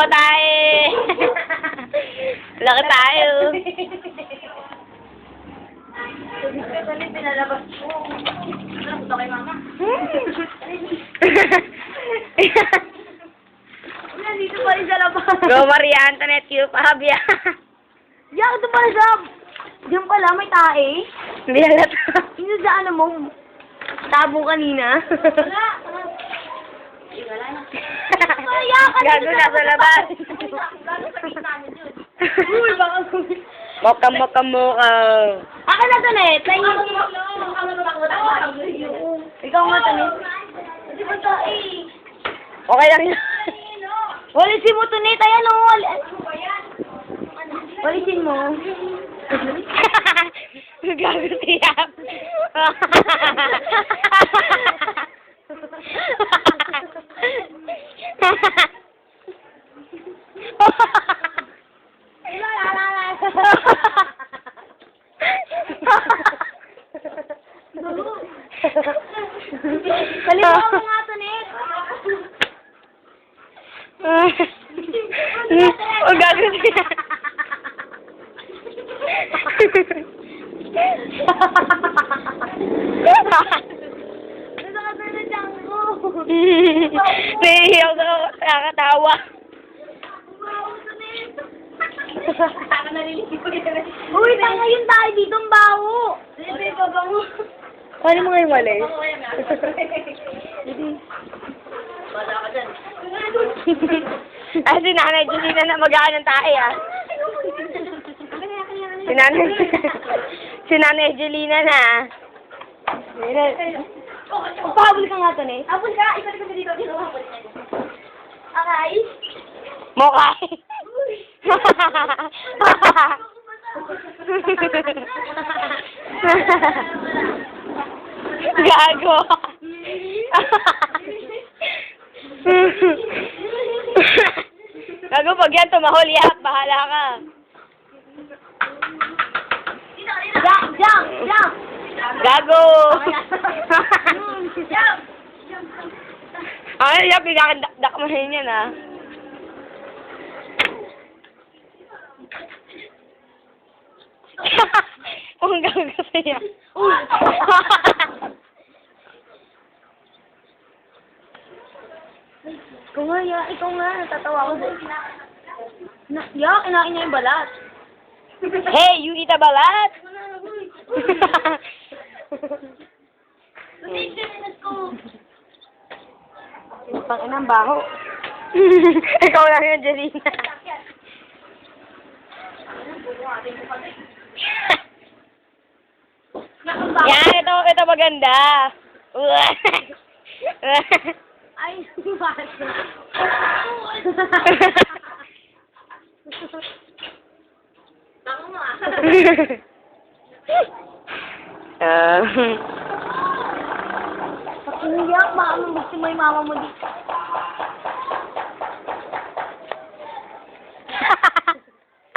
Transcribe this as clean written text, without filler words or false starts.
tayo. Laki tayo. Dali, pinalabas mo. Ano, punta kay mama? Nandito pa rin sa labas. Go, Maria Antoinette, Q, Fabia. Diyan, ito pala sa... Diyan pala, may tae. Hindi halata. Yung sa ano mo, tabo kanina. Wala. Wala na. Kaya ka Gago na sa labas. Uy, baka... Moka. Ako na to, Net. Ikaw nga to, Net. Di ba tae? Okay lang yun. Walisin mo to, Net. Ayan, o. Walisin mo. Gago siya. Kalimutan mo nga to, Net. Oh, gago siya. Nasakasal na dyan ko. Nahihiyaw na ako. Nakakatawa. Uy, tanga yun tayo dito ang baho. Hindi, babango. Paano mo ngayon mali? Wala ka dyan. Ay, si Nanay Julina na mag-aan ng tae, ah. Si Nanay Julina na. Pahabol ka nga to, Net. Habol ka. Ikaw dito. Akay. Mokay. Gago. Gago, pag yan tumahol, yak, bahala ka. Jump. Gago. Ay, yak, pinakadakdak mo rin yan, ah. Kung gago siya. Ikaw nga, natatawa ko sa'yo. Kinain niya yung balat. Hey, you eat a balat? Pang-inang baho. Ikaw lang yun, Jelina. Yan, ito maganda. Ay, bakit? Tama mo ah. Pakiyak, baka mabuti mo yung mama mo dito.